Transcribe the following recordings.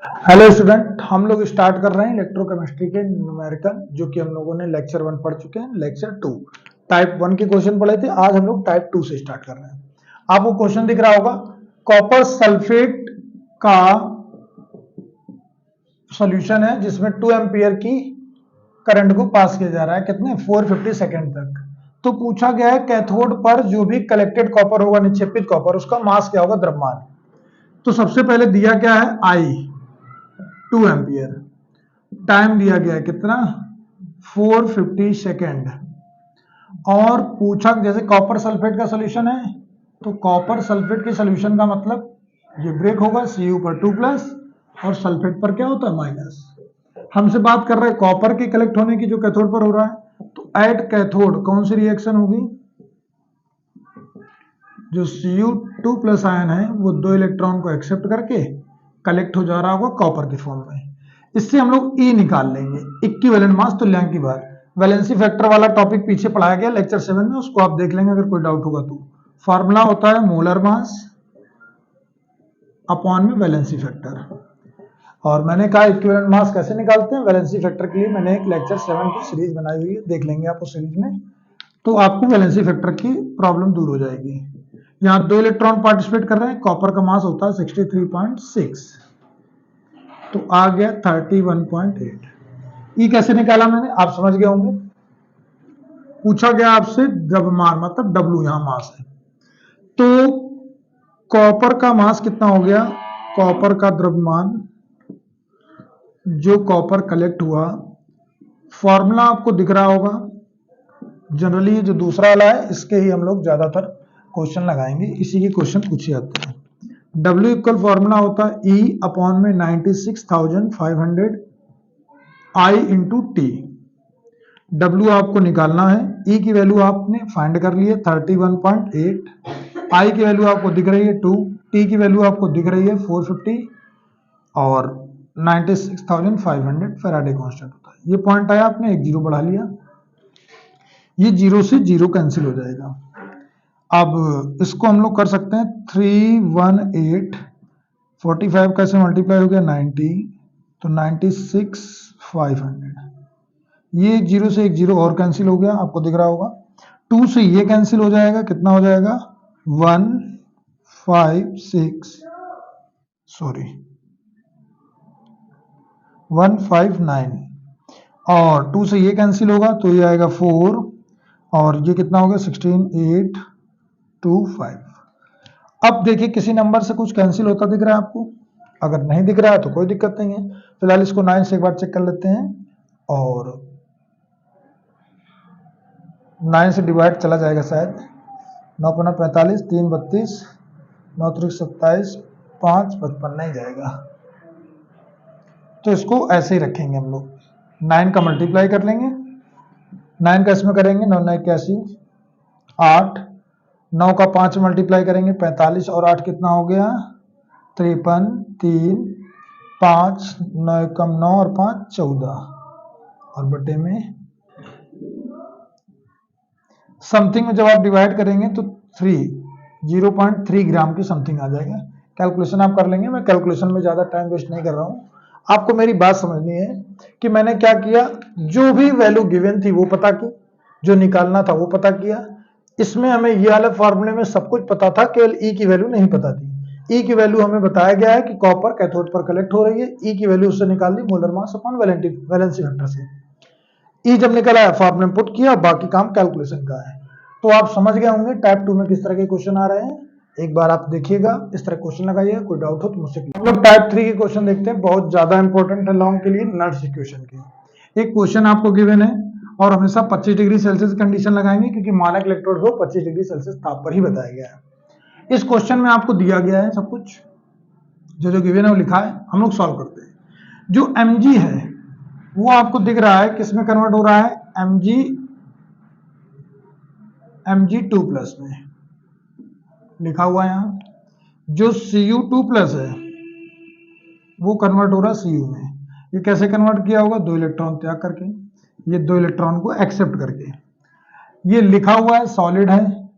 Hello student, हम लोग start कर रहे हैं इलेक्ट्रोकेमिस्ट्री के न्यूमेरिकल, जो कि हम लोगों ने लेक्चर 1 पढ़ चुके हैं। लेक्चर 2 टाइप 1 के क्वेश्चन पढ़े थे। आज हम लोग टाइप 2 से स्टार्ट कर रहे हैं। आपको क्वेश्चन दिख रहा होगा, कॉपर सल्फेट का सॉल्यूशन है जिसमें 2 एम्पियर की करंट को पास किया जा रहा है, कितने 450 सेकेंड तक। तो पूछा गया है कैथोड पर जो भी कलेक्टेड कॉपर होगा, निक्षेपित कॉपर, उसका मास क्या होगा, द्रव्यमान। तो सबसे पहले दिया क्या है, आई 2 एम्पियर, टाइम दिया गया है कितना 450 सेकेंड। और पूछा जैसे कॉपर सल्फेट का सॉल्यूशन है, तो कॉपर सल्फेट के सॉल्यूशन का मतलब ये ब्रेक होगा Cu पर 2 प्लस और सल्फेट पर क्या होता है माइनस। हमसे बात कर रहे हैं कॉपर के कलेक्ट होने की जो कैथोड पर हो रहा है। तो एट कैथोड कौन सी रिएक्शन होगी, जो Cu2 प्लस आयन है वो 2 इलेक्ट्रॉन को एक्सेप्ट करके कलेक्ट हो जा रहा होगा कॉपर के फॉर्म में। इससे हम लोग E निकाल लेंगे, इक्विवेलेंट मास, तुल्यांक की बात। वैलेंसी फैक्टर वाला टॉपिक पीछे पढ़ाया गया लेक्चर 7 में, उसको आप देख लेंगे अगर कोई डाउट होगा तो। फॉर्मूला होता है मोलर मास अपॉन में वैलेंसी फैक्टर। और मैंने कहा इक्विवेलेंट मास कैसे निकालते हैं वैलेंसी फैक्टर के लिए, मैंने एक लेक्चर 7 की सीरीज बनाई हुई है, देख लेंगे आप उस सीरीज में, तो आपको वैलेंसी फैक्टर की प्रॉब्लम दूर हो जाएगी। यहाँ 2 इलेक्ट्रॉन पार्टिसिपेट कर रहे हैं, कॉपर का मास होता है 63.6, तो आ गया 31.8। ई कैसे निकाला मैंने, आप समझ गए होंगे। पूछा गया आपसे द्रव्यमान, मतलब डब्ल्यू यहां मास है। तो कॉपर का मास कितना हो गया, कॉपर का द्रव्यमान जो कॉपर कलेक्ट हुआ, फॉर्मूला आपको दिख रहा होगा। जनरली जो दूसरा वाला है इसके ही हम लोग ज्यादातर क्वेश्चन लगाएंगे, इसी के क्वेश्चन पूछे जाते हैं। W इक्वल फॉर्मूला होता है E अपॉन में 96,500 I इंटू टी। W आपको निकालना है, E की वैल्यू आपने फाइंड कर ली है 31.8, I की वैल्यू आपको दिख रही है 2, T की वैल्यू आपको दिख रही है 450 और 96,500 फैराडे कांस्टेंट होता है। ये पॉइंट आया, आपने एक जीरो बढ़ा लिया, ये जीरो से जीरो कैंसिल हो जाएगा। अब इसको हम लोग कर सकते हैं 318, 45 कैसे मल्टीप्लाई हो गया 90, तो 96,500। ये एक जीरो से एक जीरो और कैंसिल हो गया, आपको दिख रहा होगा। 2 से ये कैंसिल हो जाएगा, कितना हो जाएगा 159, और 2 से ये कैंसिल होगा तो ये आएगा 4, और ये कितना हो गया 16,825। अब देखिए किसी नंबर से कुछ कैंसिल होता दिख रहा है आपको, अगर नहीं दिख रहा है तो कोई दिक्कत नहीं है। फिलहाल इसको 9 से एक बार चेक कर लेते हैं, और 9 से डिवाइड चला जाएगा शायद, 9 पन्ना 45, 3 32, 9 त्रिक 27, 5 55 नहीं जाएगा, तो इसको ऐसे ही रखेंगे हम लोग। 9 का मल्टीप्लाई कर लेंगे, 9 का इसमें करेंगे 9 9 81, 8, 9 का 5 मल्टीप्लाई करेंगे 45, और 8 कितना हो गया 53, 3, 5, 9 कम 9 और 5 14, और बटे में समथिंग में जब आप डिवाइड करेंगे तो 0.3 ग्राम की समथिंग आ जाएगा। कैलकुलेशन आप कर लेंगे, मैं कैलकुलेशन में ज़्यादा टाइम वेस्ट नहीं कर रहा हूँ। आपको मेरी बात समझनी है कि मैंने क्या किया, जो भी वैल्यू गिवन थी वो पता की, जो निकालना था वो पता किया। इसमें हमें ये वाले फॉर्मूले में सब कुछ पता था, केवल ई की वैल्यू नहीं पता थी। ई की वैल्यू हमें बताया गया है कि कॉपर कैथोड पर कलेक्ट हो रही है, ई की वैल्यू उससे निकाल दी molar mass upon valency factor से। ई जब निकला है फॉर्मूले में पुट किया, बाकी काम कैलकुलेशन का है। तो आप समझ गए होंगे टाइप 2 में किस तरह के क्वेश्चन आ रहे हैं। एक बार आप देखिएगा, इस तरह क्वेश्चन लगाइएगा, कोई डाउट हो तो मुझसे। हम लोग टाइप 3 के क्वेश्चन देखते हैं, बहुत ज्यादा इंपॉर्टेंट है लॉन्ग के लिए, नर्स इक्वेशन के। एक क्वेश्चन आपको गिवन है और हमेशा 25 डिग्री सेल्सियस कंडीशन लगाएंगे, क्योंकि मानक इलेक्ट्रोड को 25 डिग्री सेल्सियस ताप पर ही बताया गया है। इस क्वेश्चन में आपको दिया गया है सब कुछ, जो गिवन है वो लिखा है, हम लोग सॉल्व करते हैं। जो mg है वो आपको दिख रहा है किस में कन्वर्ट हो रहा है, Mg2 प्लस में लिखा हुआ है। यहां जो Cu2 प्लस है वो कन्वर्ट हो रहा है Cu में। ये कैसे कन्वर्ट किया होगा, 2 इलेक्ट्रॉन त्याग करके, ये 2 इलेक्ट्रॉन को एक्सेप्ट करके। ये लिखा हुआ है सॉलिड है,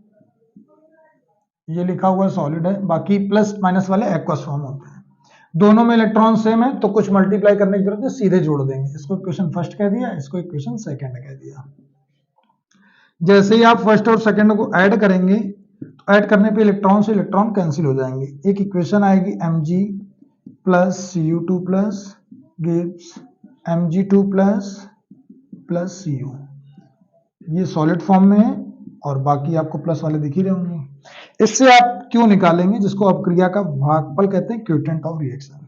ये लिखा हुआ है सॉलिड है, बाकी प्लस माइनस वाले एक्वस फॉर्म होते हैं। दोनों में इलेक्ट्रॉन सेम है तो कुछ मल्टीप्लाई करने की जरूरत है, सीधे जोड़ देंगे। इसको इक्वेशन फर्स्ट कह दिया, इसको इक्वेशन सेकंड कह दिया। जैसे ही आप फर्स्ट और सेकंड को ऐड करेंगे तो ऐड करने पे इलेक्ट्रॉन से इलेक्ट्रॉन कैंसिल हो जाएंगे। एक इक्वेशन आएगी Mg plus Cu2 plus gives Mg2 plus Cu। ये सॉलिड फॉर्म में है और बाकी आपको प्लस वाले दिख ही रहे होंगे। इससे आप क्यू निकालेंगे, जिसको आप क्रिया का भागफल कहते हैं, क्यूटेंट ऑफ रिएक्शन।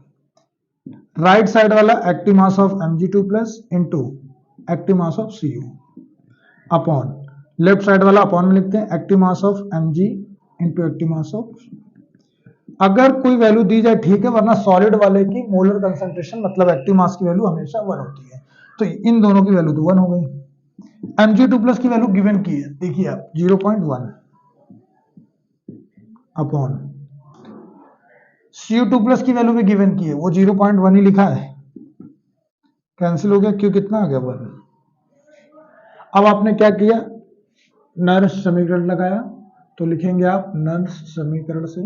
राइट साइड वाला active mass of Mg2 plus into active mass of Cu upon left side वाला अपॉन में लिखते हैं active mass of Mg into active mass of. अगर कोई वैल्यू दी जाए ठीक है, वरना सॉलिड वाले की मोलर कंसंट्रेशन मतलब एक्टिव मास की वैल्यू हमेशा 1 होती है। तो इन दोनों की वैल्यू तो 1 हो गई। Mg2 प्लस की वैल्यू गिवन की है, देखिए आप 0.1 अपॉन Cu2 प्लस की वैल्यू भी गिवन की है, वो 0.1 ही लिखा है, कैंसिल हो गया, क्यों कितना आ गया 1। अब आपने क्या किया, नर्स समीकरण लगाया, तो लिखेंगे आप नर्स समीकरण से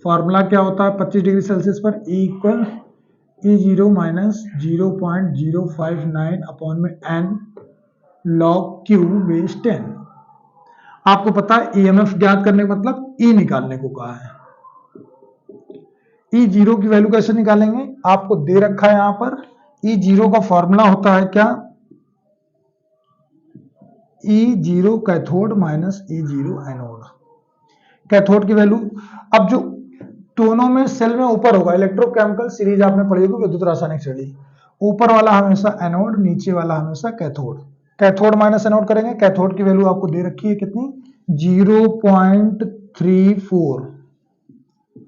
फॉर्मूला क्या होता है 25 डिग्री सेल्सियस पर E equal E0 minus 0.059 upon में n log Q बेस 10। आपको पता है EMF ज्ञात करने का मतलब E निकालने को कहा है। E0 की वैल्यू कैसे निकालेंगे, आपको दे रखा है यहां पर E0 का फॉर्मूला होता है क्या, E0 cathode minus E0 anode. Cathode की वैल्यू, अब जो दोनों में सेल में ऊपर होगा, इलेक्ट्रोकेमिकल सीरीज आपने पढ़ी होगी, विद्युत रासायनिक श्रेणी, ऊपर वाला हमेशा एनोड, नीचे वाला हमेशा कैथोड। कैथोड माइनस एनोड करेंगे, कैथोड की वैल्यू आपको दे रखी है कितनी 0.34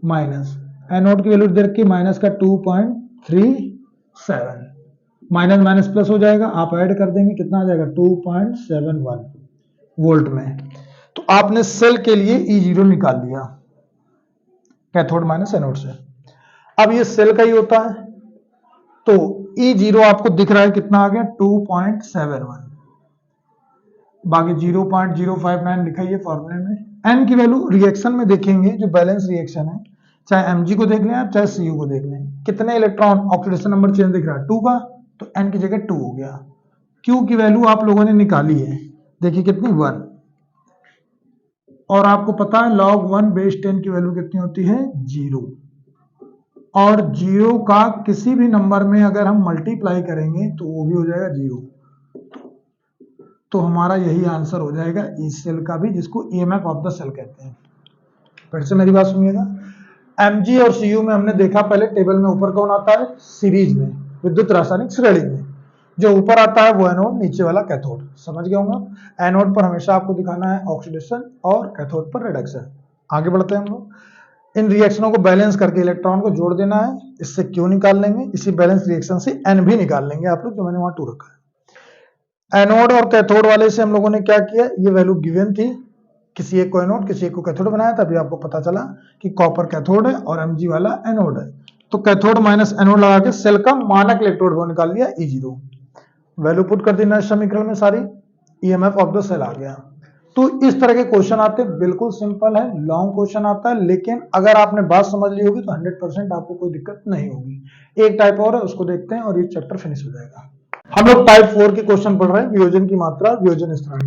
माइनस एनोड की वैल्यू दे रखी है माइनस का 2.37, माइनस माइनस प्लस हो जाएगा, आप ऐड कर देंगे कितना आ जाएगा 2.71 वोल्ट में। तो आपने सेल के लिए E0 निकाल लिया कैथोड माइनस एनोड से। अब ये सेल का ही होता है, तो E0 आपको दिख रहा है कितना आ गया 2.71, बाकी 0.059 लिखा है फॉर्मूले में। N की वैल्यू रिएक्शन में देखेंगे, जो बैलेंस रिएक्शन है, चाहे Mg को देख लें आप चाहे Cu को देख लें, कितने इलेक्ट्रॉन, ऑक्सीडेशन नंबर चेंज दिख रहा है 2 का, तो N की जगह 2 हो गया। Q की वैल्यू आप लोगों ने निकाली है, देखिए कितनी 1, और आपको पता है log 1 बेस 10 की वैल्यू कितनी होती है 0, और 0 का किसी भी नंबर में अगर हम मल्टीप्लाई करेंगे तो वो भी हो जाएगा 0। तो हमारा यही आंसर हो जाएगा इस सेल का भी, जिसको EMF ऑफ द सेल कहते हैं। फिर से मेरी बात सुनिएगा, Mg और Cu में हमने देखा पहले टेबल में ऊपर कौन आता है, सीरीज में, विद्युत रासायनिक श्रेणी में, जो ऊपर आता है वो एनोड, नीचे वाला कैथोड। समझ गए होंगे, एनोड पर हमेशा आपको दिखाना है ऑक्सीडेशन और कैथोड पर रिडक्शन। आगे बढ़ते हैं हम लोग, इन रिएक्शनों को बैलेंस करके इलेक्ट्रॉन को जोड़ देना है, इससे क्यू निकाल लेंगे, इसी बैलेंस रिएक्शन से एन भी निकाल लेंगे आप लोग, जो मैंने वहां 2 रखा है। एनोड और कैथोड वाले से हम लोगों ने क्या किया, ये वैल्यू गिवन थी, किसी एक को एनोड किसी एक को कैथोड बनाया, तभी आपको पता चला कि कॉपर कैथोड है और Mg वाला एनोड है। तो कैथोड माइनस एनोड लगा के सेल का मानक इलेक्ट्रोड वो निकाल लिया E0, वैल्यू पुट कर दी नए समीकरण में सारी, EMF ऑफ द सेल आ गया। तो इस तरह के क्वेश्चन आते हैं, बिल्कुल सिंपल है, लॉन्ग क्वेश्चन आता है, लेकिन अगर आपने बात समझ ली होगी तो 100% आपको कोई दिक्कत नहीं होगी। एक टाइप और है, उसको देखते हैं और ये चैप्टर फिनिश हो जाएगा। हम लोग टाइप 4 के क्वेश्चन पढ़ रहे हैं, वियोजन की मात्रा, वियोजन स्थिरांक।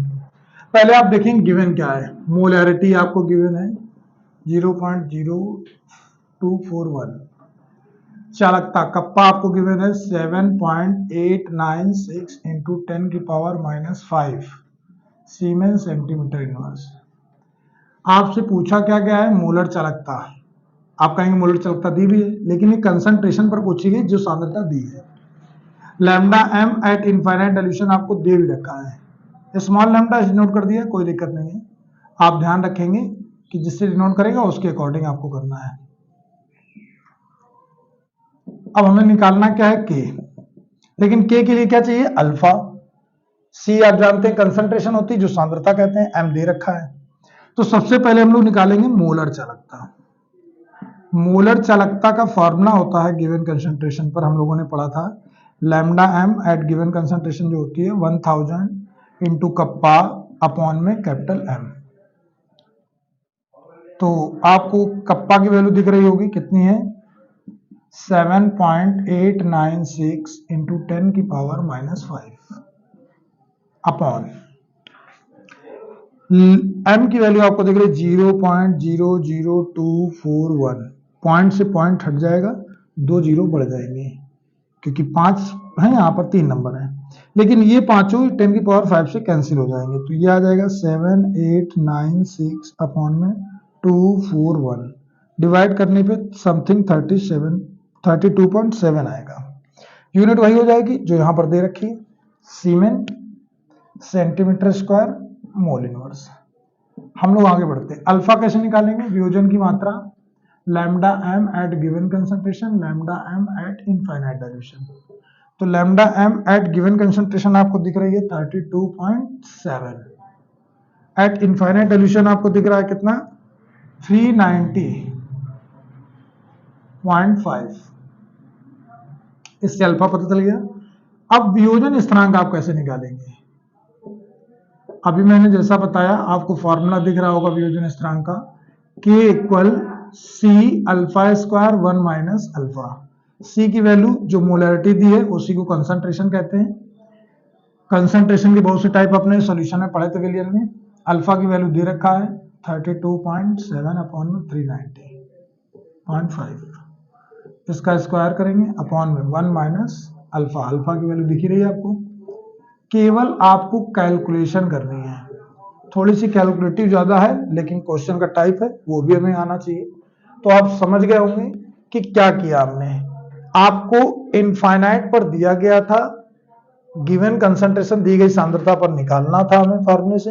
पहले आप देखेंगे गिवन क्या है, मोलैरिटी आपको गिवन है 0.0241, चालकता कप्पा आपको गिवन है 7.896 इंटू 10 की पावर -5 सीमेन सेंटीमीटर इनवर्स। आपसे पूछा क्या गया है, मोलर चालकता। आप कहेंगे मोलर चालकता दी भी है, लेकिन ये कंसंट्रेशन पर पूछी गई, जो सांद्रता दी है। Lambda M at infinite dilution आपको दे भी रखा है, स्मॉल लैम्डा डिनोट कर दिया, कोई दिक्कत नहीं है। आप ध्यान रखेंगे कि जिससे डिनोट करेगा उसके अकॉर्डिंग आपको करना है। अब हमें निकालना क्या है के, लेकिन के के लिए क्या चाहिए अल्फा। सी आप जानते हैं कंसंट्रेशन होती है, जो सांद्रता कहते हैं, एम दे रखा है। तो सबसे पहले हम लोग निकालेंगे मोलर चालकता। मोलर चालकता का फॉर्मूला होता है गिवन कंसंट्रेशन पर, हम लोगों ने पढ़ा था, lambda M at given concentration जो होती है 1000 इंटू कप्पा अपॉन में कैपिटल एम। तो आपको कप्पा की वैल्यू दिख रही होगी, कितनी है 7.896 इंटू 10 की पावर -5 अपॉन m की वैल्यू आपको दिख रही 0.00241। पॉइंट से पॉइंट हट जाएगा, 2 जीरो बढ़ जाएंगे क्योंकि 5 है, यहाँ पर 3 नंबर है, लेकिन ये पांचों 10 की पावर 5 से कैंसिल हो जाएंगे। तो ये आ जाएगा 7896 अपॉन में 241 डिवाइड करने पे समथिंग 32.7 आएगा। यूनिट वही हो जाएगी जो यहां पर दे रखी है, सीमेन सेंटीमीटर स्क्वायर मोल इनवर्स। हम लोग आगे बढ़ते हैं। अल्फा कैसे निकालेंगे? वियोजन की मात्रा lambda M at given concentration, lambda M at infinite dilution. तो lambda M at given concentration आपको दिख रही है 32.7, एट इनफाइनाइट डाइल्यूशन आपको दिख रहा है कितना 390.5। इससे अल्फा पता चल गया। अब वियोजन स्थिरांक आप कैसे निकालेंगे? अभी मैंने जैसा बताया आपको फॉर्मूला दिख रहा होगा वियोजन स्थिरांक का, K equal c alpha square 1 minus alpha. C की वैल्यू जो मोलैरिटी दी है उसी को कंसंट्रेशन कहते हैं। कंसंट्रेशन की बहुत सी टाइप अपने सॉल्यूशन में पढ़े थे विलियन में। अल्फा की वैल्यू दे रखा है 32.7 अपॉन में 390.5। इसका स्क्वायर करेंगे अपॉन में 1 माइनस अल्फा। अल्फा की वैल्यू दिख रही है आपको। केवल आपको कैलकुलेशन करनी है, थोड़ी सी कैलकुलेटिव ज्यादा है, लेकिन क्वेश्चन का टाइप है वो भी हमें आना चाहिए। तो आप समझ गए होंगे कि क्या किया हमने। आपको इनफाइनाइट पर दिया गया था, गिवन कंसंट्रेशन दी गई सांद्रता पर निकालना था हमें फॉर्मूले से।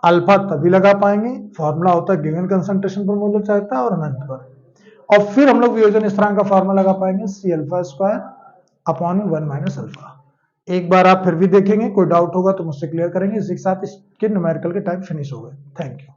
अल्फा तभी लगा पाएंगे, फॉर्मूला होता है गिवन कंसंट्रेशन पर मोलर चाहता है और अनंत पर। और फिर हम लोग वियोजन स्थिरांक का फॉर्मूला लगा पाएंगे C alpha square upon 1 minus alpha. एक बार आप फिर भी देखेंगे, कोई डाउट होगा तो मुझसे क्लियर करेंगे। इसी के साथ इसके न्यूमेरिकल के टाइम फिनिश हो गए। Thank you.